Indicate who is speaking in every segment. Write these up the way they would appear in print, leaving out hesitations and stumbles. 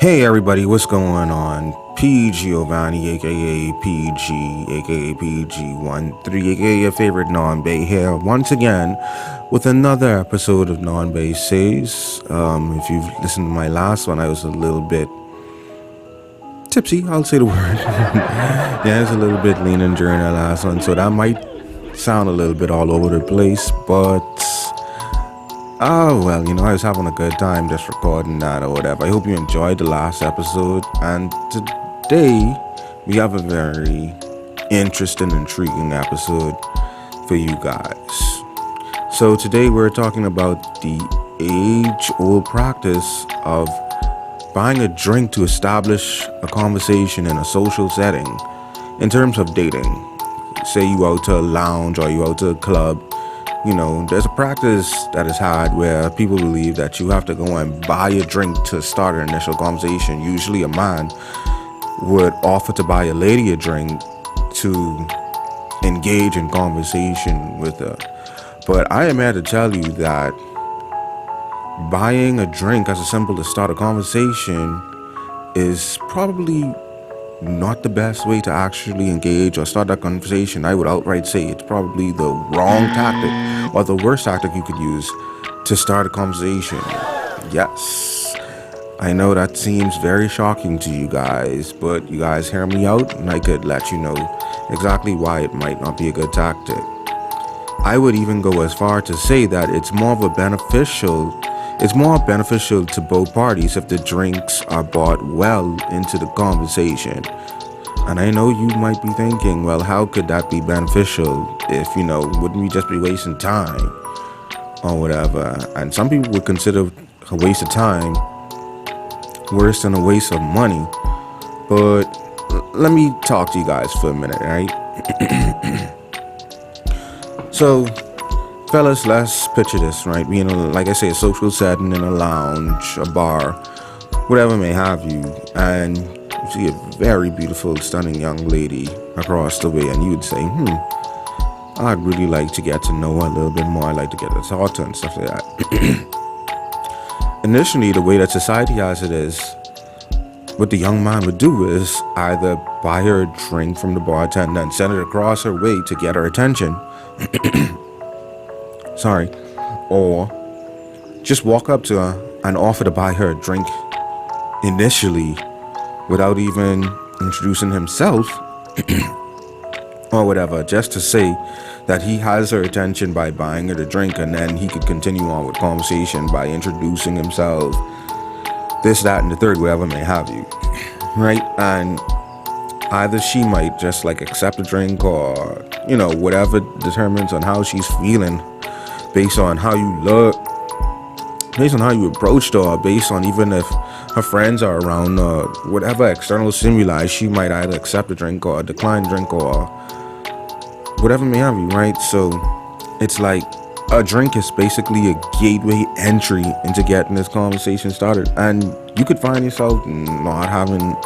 Speaker 1: Hey everybody, what's going on? P Giovanni, aka PG, aka PG13, aka Your Favorite Non Bae here once again with another episode of Non Bae Says. If you've listened to my last one, I was a little bit tipsy, I'll say the word. Yeah, it's a little bit leaning during that last one, so that might sound a little bit all over the place, but oh, well, I was having a good time just recording that or whatever. I hope you enjoyed the last episode. And today, we have a very interesting, intriguing episode for you guys. So, today we're talking about the age old practice of buying a drink to establish a conversation in a social setting in terms of dating. Say you out to a lounge or you out to a club. There's a practice that is had where people believe that you have to go and buy a drink to start an initial conversation. Usually a man would offer to buy a lady a drink to engage in conversation with her. But I am here to tell you that buying a drink as a symbol to start a conversation is probably not the best way to actually engage or start that conversation. I would outright say it's probably the wrong tactic or the worst tactic you could use to start a conversation. Yes, I know that seems very shocking to you guys, but you guys hear me out and I could let you know exactly why it might not be a good tactic. I would even go as far to say that it's more beneficial to both parties if the drinks are brought well into the conversation. And I know you might be thinking, well, how could that be beneficial if, wouldn't we just be wasting time or whatever? And some people would consider a waste of time worse than a waste of money. But let me talk to you guys for a minute, right? So, fellas, let's picture this, right? Like I say, a social setting in a lounge, a bar, whatever may have you, and you see a very beautiful, stunning young lady across the way, and you would say, I'd really like to get to know her a little bit more. I'd like to get to talk to her and stuff like that. Initially, the way that society has it is, what the young man would do is either buy her a drink from the bartender and send it across her way to get her attention. Sorry, or just walk up to her and offer to buy her a drink initially without even introducing himself or whatever, just to say that he has her attention by buying her the drink, and then he could continue on with conversation by introducing himself, this, that, and the third, whatever may have you, right? And either she might just accept the drink or, whatever determines on how she's feeling based on how you look, based on how you approached her, based on even if her friends are around or whatever external stimuli, she might either accept the drink or decline the drink or whatever may have you, right? So it's like a drink is basically a gateway entry into getting this conversation started. And you could find yourself not having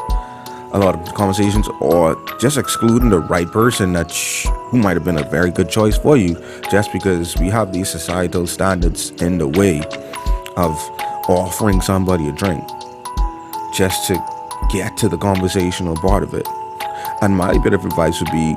Speaker 1: a lot of conversations or just excluding the right person who might have been a very good choice for you, just because we have these societal standards in the way of offering somebody a drink just to get to the conversational part of it. And my bit of advice would be,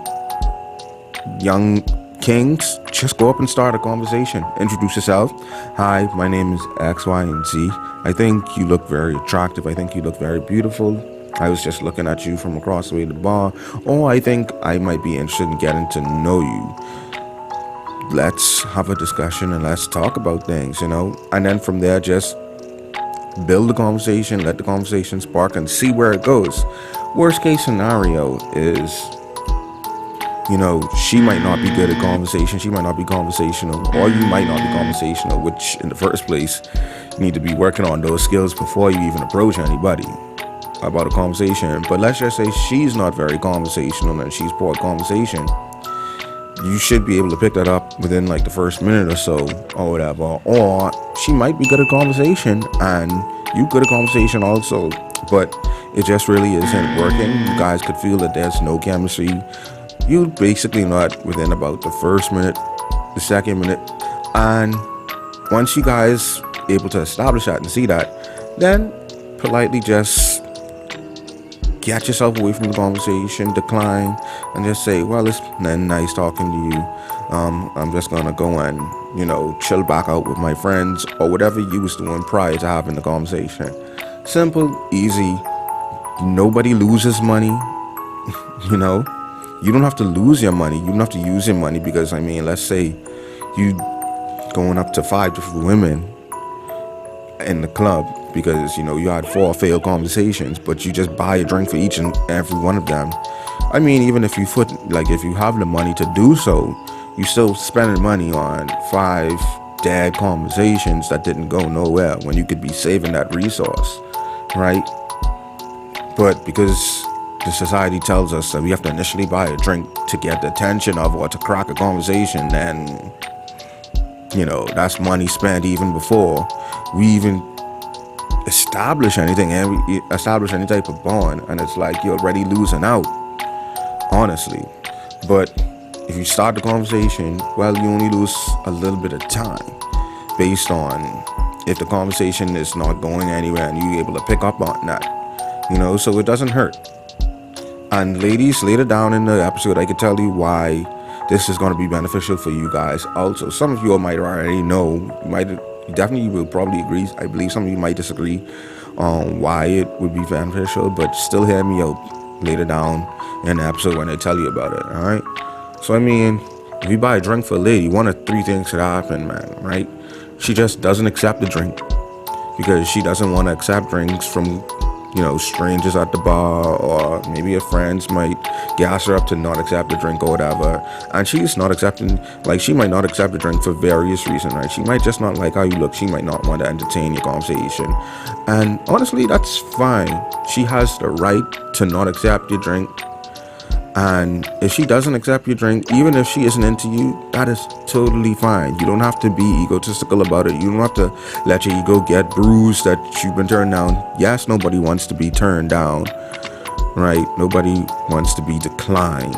Speaker 1: young kings, just go up and start a conversation. Introduce yourself. Hi, my name is X, Y, and Z. I think you look very attractive. I think you look very beautiful. I was just looking at you from across the way to the bar. Or I think I might be interested in getting to know you. Let's have a discussion and let's talk about things, And then from there, just build the conversation, let the conversation spark and see where it goes. Worst case scenario is, she might not be good at conversation. She might not be conversational, or you might not be conversational, which in the first place, you need to be working on those skills before you even approach anybody about a conversation. But let's just say she's not very conversational and she's poor at conversation. You should be able to pick that up within the first minute or so or whatever. Or she might be good at conversation and you good at conversation also, but it just really isn't working. You guys could feel that there's no chemistry. You basically not within about the first minute, the second minute, and once you guys able to establish that and see that, then politely just get yourself away from the conversation, decline, and just say, well, it's nice talking to you. I'm just gonna go and, chill back out with my friends or whatever you was doing prior to having the conversation. Simple, easy. Nobody loses money, you know. You don't have to lose your money. You don't have to use your money because, let's say you going up to 5 different women in the club because you had 4 failed conversations, but you just buy a drink for each and every one of them. Even if if you have the money to do so, you still spending money on 5 dead conversations that didn't go nowhere when you could be saving that resource, right? But because the society tells us that we have to initially buy a drink to get the attention of or to crack a conversation, then that's money spent even before we even establish anything and we establish any type of bond, and it's like you're already losing out, honestly. But if you start the conversation, well, you only lose a little bit of time based on if the conversation is not going anywhere and you're able to pick up on that, so it doesn't hurt. And ladies, later down in the episode, I could tell you why this is going to be beneficial for you guys. Also, some of you might already know, you definitely will probably agree. I believe some of you might disagree on why it would be beneficial, but still hear me out later down in the episode when I tell you about it, all right? So, if you buy a drink for a lady, one of 3 things could happen, man, right? She just doesn't accept the drink because she doesn't want to accept drinks from strangers at the bar, or maybe her friends might gas her up to not accept the drink or whatever. And she's not accepting, she might not accept the drink for various reasons, right? She might just not like how you look. She might not want to entertain your conversation. And honestly, that's fine. She has the right to not accept your drink. And if she doesn't accept your drink, even if she isn't into you, that is totally fine. You don't have to be egotistical about it. You don't have to let your ego get bruised that you've been turned down. Yes, nobody wants to be turned down, right? Nobody wants to be declined.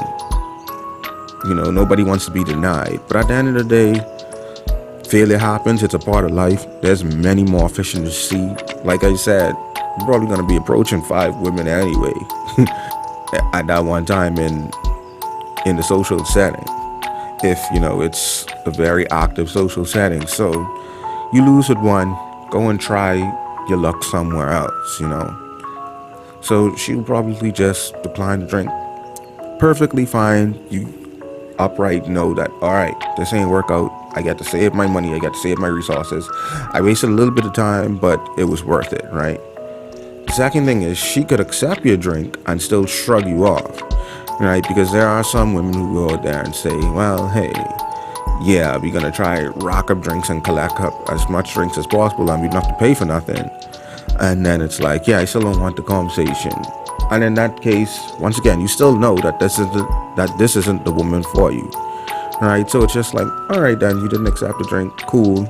Speaker 1: Nobody wants to be denied. But at the end of the day, failure happens. It's a part of life. There's many more fish in the sea. Like I said, you're probably going to be approaching 5 women anyway. At that one time in the social setting, if it's a very active social setting. So you lose with one, go and try your luck somewhere else. So she'll probably just decline the drink. Perfectly fine. You upright know that, all right, this ain't work out. I got to save my money, I got to save my resources. I wasted a little bit of time, but it was worth it, right? The second thing is she could accept your drink and still shrug you off, right? Because there are some women who go out there and say, well, hey, yeah, we're going to try rock up drinks and collect up as much drinks as possible and we don't have to pay for nothing. And then it's like, yeah, I still don't want the conversation. And in that case, once again, you still know that this isn't the woman for you, right? So it's just like, all right, then you didn't accept the drink. Cool.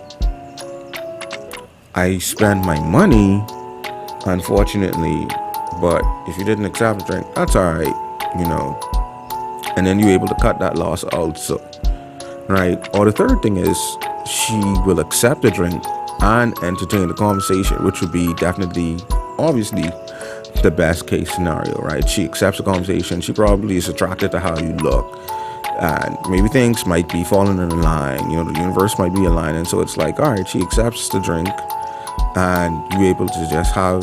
Speaker 1: I spend my money, unfortunately, but if you didn't accept the drink, that's all right, and then you're able to cut that loss also, right? Or the third thing is she will accept the drink and entertain the conversation, which would be definitely, obviously, the best case scenario, right? She accepts the conversation. She probably is attracted to how you look, and maybe things might be falling in line, the universe might be aligning. So it's like, all right, she accepts the drink and you're able to just have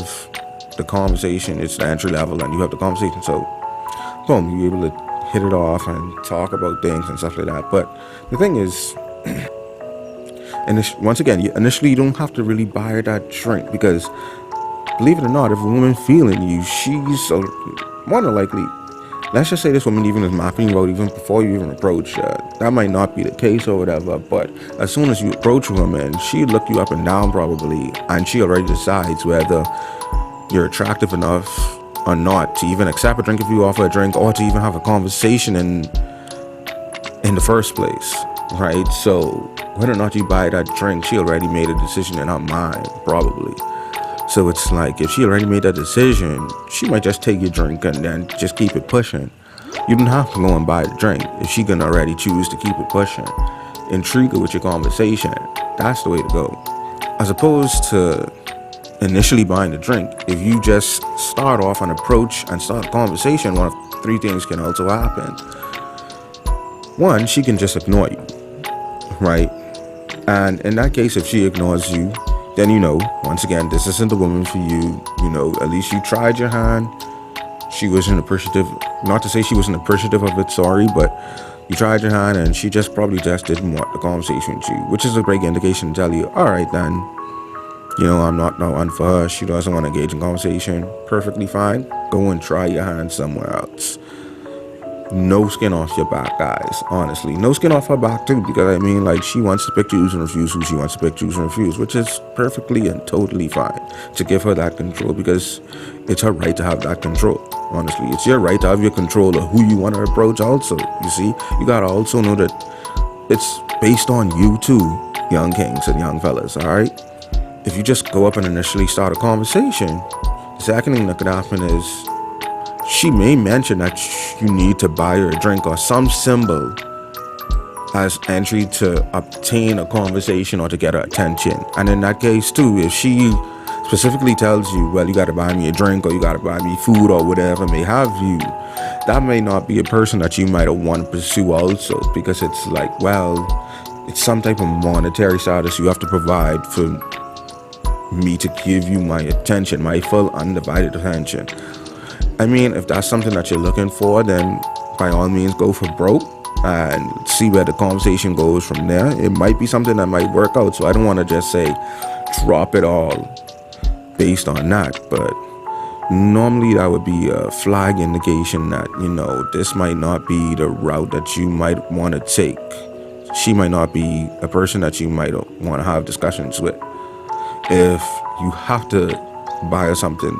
Speaker 1: the conversation. It's the entry level and you have the conversation, so boom, you're able to hit it off and talk about things and stuff like that. But the thing is, and once again, initially you don't have to really buy her that drink, because believe it or not, if a woman feeling you, she's more than likely, let's just say this woman even is mapping you out even before you even approach her. That might not be the case or whatever, but as soon as you approach a woman, she'll look you up and down probably, and she already decides whether you're attractive enough or not to even accept a drink if you offer a drink, or to even have a conversation in the first place, right? So whether or not you buy that drink, she already made a decision in her mind, probably. So it's like, if she already made that decision, she might just take your drink and then just keep it pushing. You don't have to go and buy the drink if she can already choose to keep it pushing. Intrigue her with your conversation. That's the way to go. As opposed to initially buying the drink, if you just start off an approach and start a conversation, one of three things can also happen. One, she can just ignore you, right? And in that case, if she ignores you, then once again, this isn't the woman for you. At least you tried your hand. She wasn't appreciative. Not to say she wasn't appreciative of it, sorry, but you tried your hand and she just probably just didn't want the conversation with you, which is a great indication to tell you, all right, then, I'm not no one for her. She doesn't want to engage in conversation. Perfectly fine. Go and try your hand somewhere else. No skin off your back, guys. Honestly, no skin off her back too, because she wants to pick, choose, and refuse who she wants to pick, choose, and refuse, which is perfectly and totally fine to give her that control, because it's her right to have that control. Honestly, it's your right to have your control of who you want to approach. Also, you see, you gotta also know that it's based on you too, young kings and young fellas. All right, if you just go up and initially start a conversation, the second thing that could happen is she may mention that you need to buy her a drink or some symbol as entry to obtain a conversation or to get her attention. And in that case too, if she specifically tells you, well, you got to buy me a drink or you got to buy me food or whatever may have you, that may not be a person that you might want to pursue also, because it's like, well, it's some type of monetary status you have to provide for me to give you my attention, my full undivided attention. If that's something that you're looking for, then by all means go for broke and see where the conversation goes from there. It might be something that might work out, so I don't want to just say drop it all based on that, but normally that would be a flag indication that this might not be the route that you might want to take. She might not be a person that you might want to have discussions with. If you have to buy her something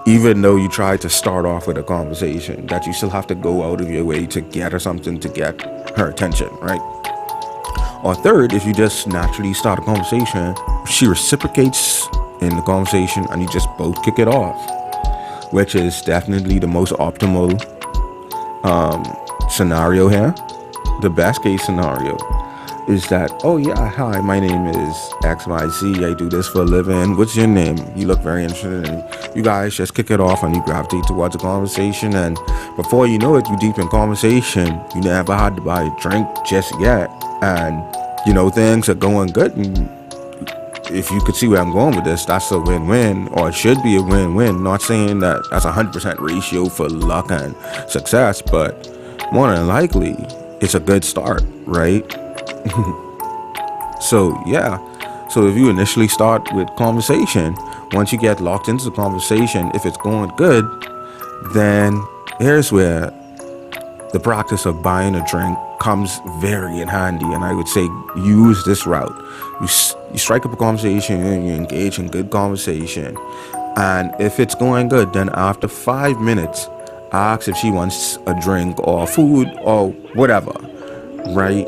Speaker 1: even though you try to start off with a conversation, that you still have to go out of your way to get her something to get her attention, right? Or third, if you just naturally start a conversation, she reciprocates in the conversation and you just both kick it off, which is definitely the most optimal scenario here. The best case scenario is that, oh yeah, hi, my name is XYZ, I do this for a living, what's your name? You look very interested, and you guys just kick it off and you gravitate towards a conversation, and before you know it, you deep in conversation. You never had to buy a drink just yet, and things are going good. And if you could see where I'm going with this, that's a win-win, or it should be a win-win. Not saying that that's 100% ratio for luck and success, but more than likely it's a good start, right? So if you initially start with conversation, once you get locked into the conversation, if it's going good, then here's where the practice of buying a drink comes very in handy. And I would say use this route. You strike up a conversation and you engage in good conversation, and if it's going good, then after 5 minutes, ask if she wants a drink or food or whatever, right?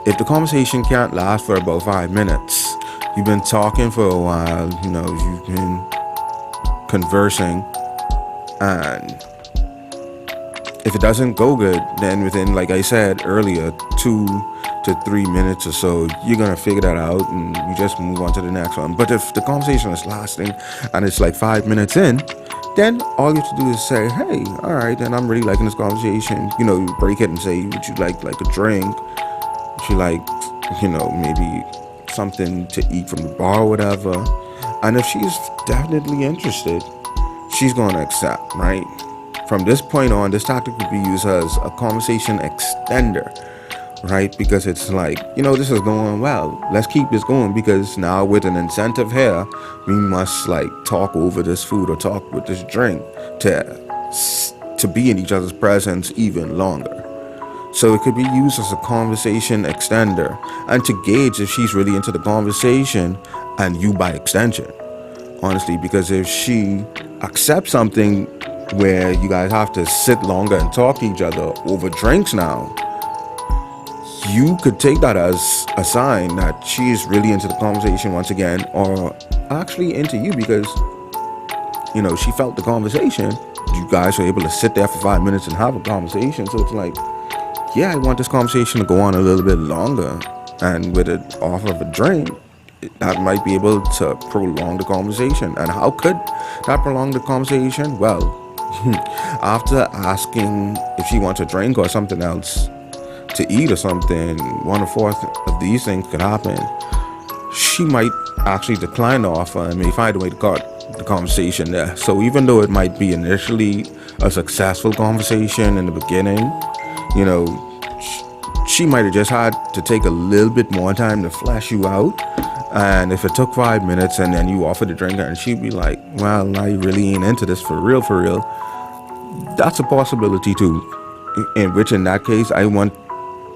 Speaker 1: If the conversation can't last for about 5 minutes, you've been talking for a while, you've been conversing, and if it doesn't go good, then within, like I said earlier, 2 to 3 minutes or so, you're going to figure that out and you just move on to the next one. But if the conversation is lasting and it's like 5 minutes in, then all you have to do is say, hey, all right, then I'm really liking this conversation. You break it and say, would you like a drink? Would you like, maybe something to eat from the bar or whatever? And if she's definitely interested, she's going to accept, right? From this point on, this tactic would be used as a conversation extender, right? Because it's like, this is going well. Let's keep this going, because now with an incentive here, we must talk over this food or talk with this drink to be in each other's presence even longer. So it could be used as a conversation extender and to gauge if she's really into the conversation and you by extension, honestly, because if she accepts something where you guys have to sit longer and talk to each other over drinks now, you could take that as a sign that she is really into the conversation once again, or actually into you, because she felt the conversation. You guys were able to sit there for 5 minutes and have a conversation, so it's like, yeah, I want this conversation to go on a little bit longer, and with it off of a drink, that might be able to prolong the conversation. And how could that prolong the conversation? Well, after asking if she wants a drink or something else to eat or something, one or fourth of these things could happen. She might actually decline the offer and may find a way to cut the conversation there. So even though it might be initially a successful conversation in the beginning, you know, she might have just had to take a little bit more time to flesh you out. And if it took 5 minutes and then you offered to drink her and she'd be like, well, I really ain't into this for real, that's a possibility too. In which, in that case, I want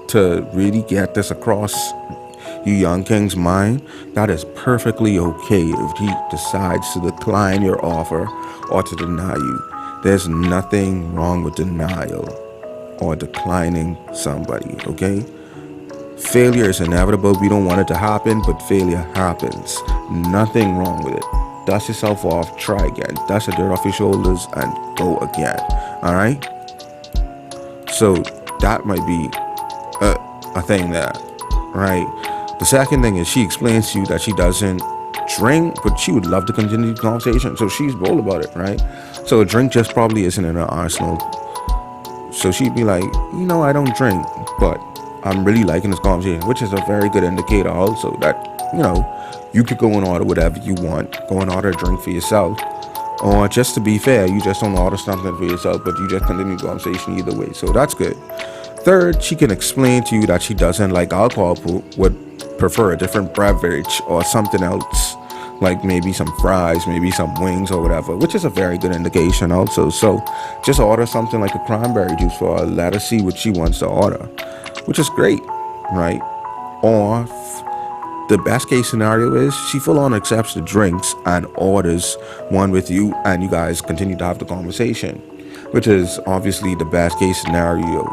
Speaker 1: to really get this across you young king's mind. That is perfectly okay if he decides to decline your offer or to deny you. There's nothing wrong with denial or declining somebody, okay? Failure is inevitable. We don't want it to happen, but failure happens. Nothing wrong with it. Dust yourself off, try again. Dust the dirt off your shoulders and go again. All right? So that might be a thing there, right? The second thing is she explains to you that she doesn't drink, but she would love to continue the conversation. So she's bold about it, right? So a drink just probably isn't in her arsenal. So she'd be like, I don't drink, but I'm really liking this conversation, which is a very good indicator also that, you could go and order whatever you want. Go and order a drink for yourself. Or just to be fair, you just don't order something for yourself, but you just continue the conversation either way. So that's good. Third, she can explain to you that she doesn't like alcohol, would prefer a different beverage or something else, like maybe some fries, maybe some wings or whatever, which is a very good indication also. So just order something like a cranberry juice for her. Let her see what she wants to order, which is great, right? Or the best case scenario is she full on accepts the drinks and orders one with you, and you guys continue to have the conversation, which is obviously the best case scenario.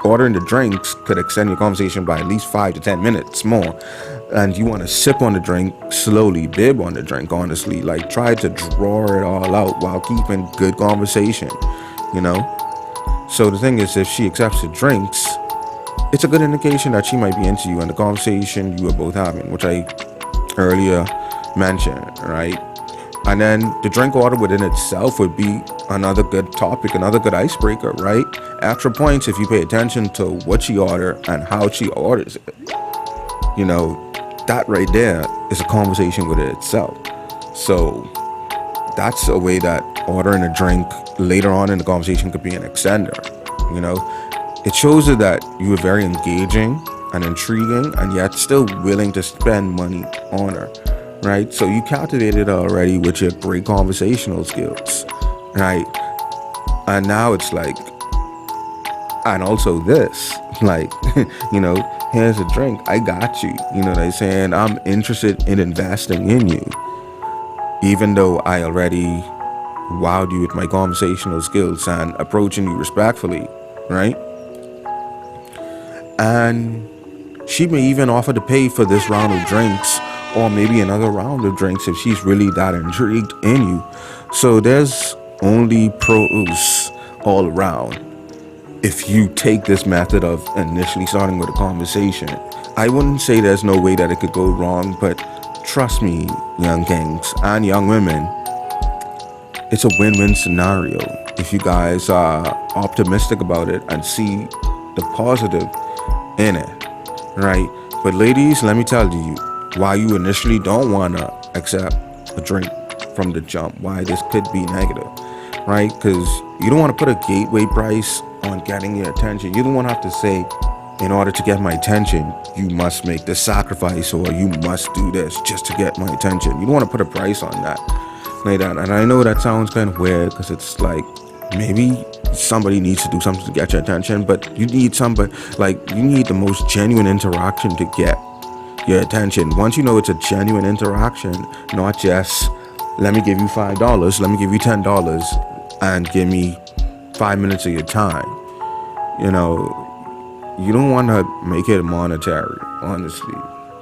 Speaker 1: Ordering the drinks could extend your conversation by at least 5 to 10 minutes more. And you want to sip on the drink slowly, bib on the drink, honestly. Like, try to draw it all out while keeping good conversation, So the thing is, if she accepts the drinks, it's a good indication that she might be into you and the conversation you are both having, which I earlier mentioned, right? And then the drink order within itself would be another good topic, another good icebreaker, right? Extra points if you pay attention to what she ordered and how she orders it. That right there is a conversation within itself. So that's a way that ordering a drink later on in the conversation could be an extender. It shows her that you were very engaging and intriguing and yet still willing to spend money on her. Right? So you captivated her already with your great conversational skills, right? And now it's like, and also this, like, here's a drink, I got you. You know what I'm saying? I'm interested in investing in you, even though I already wowed you with my conversational skills and approaching you respectfully, right? And she may even offer to pay for this round of drinks, or maybe another round of drinks if she's really that intrigued in you. So there's only pros all around if you take this method of initially starting with a conversation. I wouldn't say there's no way that it could go wrong, but trust me, young kings and young women, it's a win-win scenario if you guys are optimistic about it and see the positive in it, right? But ladies, let me tell you why you initially don't want to accept a drink from the jump, why this could be negative, right? Because you don't want to put a gateway price on getting your attention. You don't want to have to say, in order to get my attention, you must make this sacrifice or you must do this just to get my attention. You don't want to put a price on that like that. And I know that sounds kind of weird because it's like maybe somebody needs to do something to get your attention, but you need somebody, you need the most genuine interaction to get your attention. Once you know it's a genuine interaction, not just let me give you $5, let me give you $10 and give me 5 minutes of your time. You don't want to make it monetary, honestly,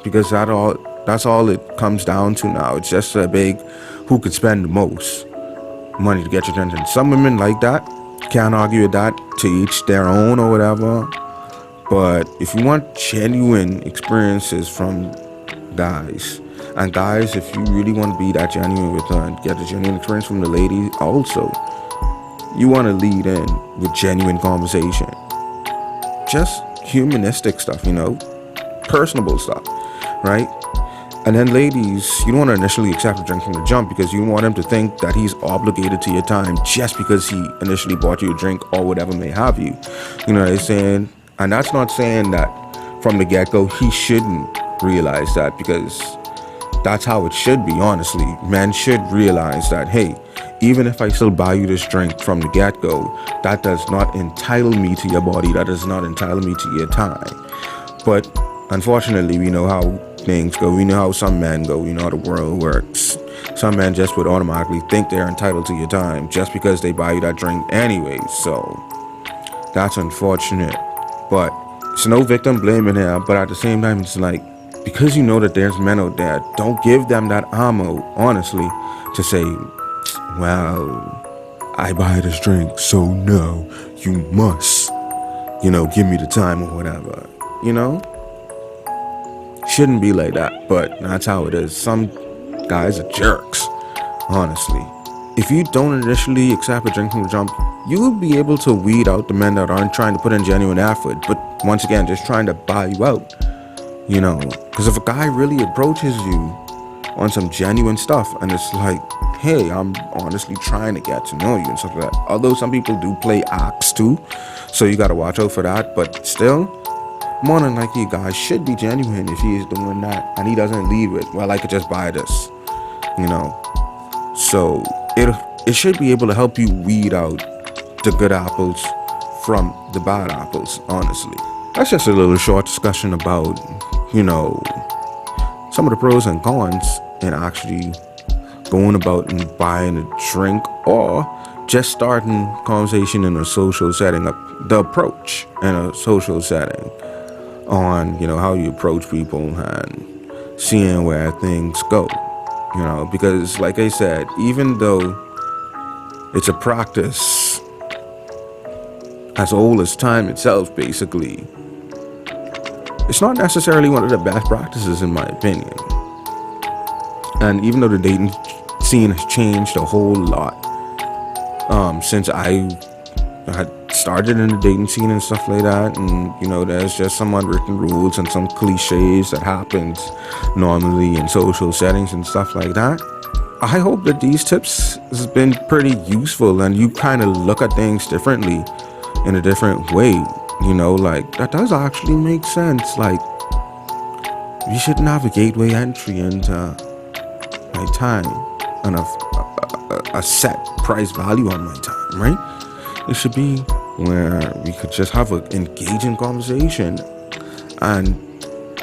Speaker 1: because that's all it comes down to now. It's just a big who could spend the most money to get your attention. Some women like that, can't argue with that, to each their own or whatever. But if you want genuine experiences from guys. And guys, if you really want to be that genuine with her and get a genuine experience from the lady, also, you want to lead in with genuine conversation. Just humanistic stuff, personable stuff, right? And then ladies, you don't want to initially accept a drink from the jump because you want him to think that he's obligated to your time just because he initially bought you a drink or whatever may have you. You know what I'm saying? And that's not saying that from the get-go he shouldn't realize that, because that's how it should be, honestly. Men should realize that, hey, even if I still buy you this drink from the get-go, that does not entitle me to your body, that does not entitle me to your time. But unfortunately, we know how things go. We know how some men go. We know how the world works. Some men just would automatically think they're entitled to your time just because they buy you that drink anyway. So that's unfortunate. But it's no victim blaming here. But at the same time, it's like, because you know that there's men out there, don't give them that ammo, honestly, to say, well, I buy this drink, so no, you must, give me the time or whatever, Shouldn't be like that, but that's how it is. Some guys are jerks, honestly. If you don't initially accept a drink from the jump, you will be able to weed out the men that aren't trying to put in genuine effort, but once again, just trying to buy you out, Because if a guy really approaches you on some genuine stuff and it's like, hey, I'm honestly trying to get to know you and stuff like that. Although some people do play acts too, so you got to watch out for that, but still, more than likely, you guys should be genuine if he is doing that and he doesn't leave it, well, I could just buy this, So it should be able to help you weed out the good apples from the bad apples, honestly. That's just a little short discussion about, some of the pros and cons in actually going about and buying a drink or just starting conversation in a social setting, the approach in a social setting on, how you approach people and seeing where things go, because like I said, even though it's a practice as old as time itself, basically, it's not necessarily one of the best practices in my opinion. And even though the dating scene has changed a whole lot since I had started in the dating scene and stuff like that, and there's just some unwritten rules and some cliches that happens normally in social settings and stuff like that. I hope that these tips has been pretty useful and you kind of look at things differently in a different way. Like, that does actually make sense. Like, you shouldn't have a gateway entry into my time and a set price value on my time, right? It should be where we could just have an engaging conversation, and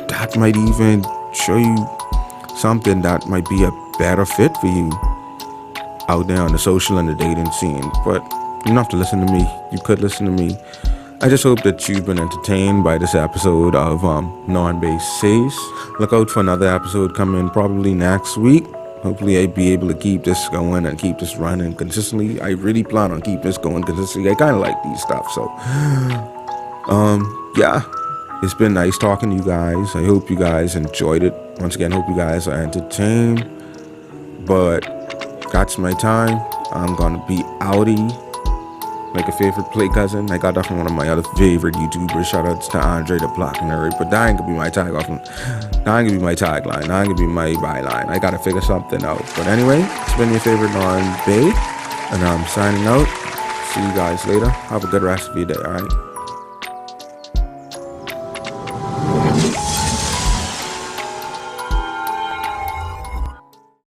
Speaker 1: that might even show you something that might be a better fit for you out there on the social and the dating scene. But you don't have to listen to me. You could listen to me. I just hope that you've been entertained by this episode of Non Bae Says. Look out for another episode coming probably next week. Hopefully I'll be able to keep this going and keep this running consistently. I really plan on keeping this going consistently. I kind of like these stuff, so yeah, it's been nice talking to you guys. I hope you guys enjoyed it. Once again, hope you guys are entertained. But that's my time. I'm gonna be outie. Like a favorite play cousin. I got that from one of my other favorite YouTubers. Shout outs to Andre the Black Nerd. But that ain't gonna be my tag off. That ain't gonna be my tagline. That ain't gonna be my byline. I gotta figure something out. But anyway, it's been your favorite Non Bae, and I'm signing out. See you guys later. Have a good rest of your day, alright?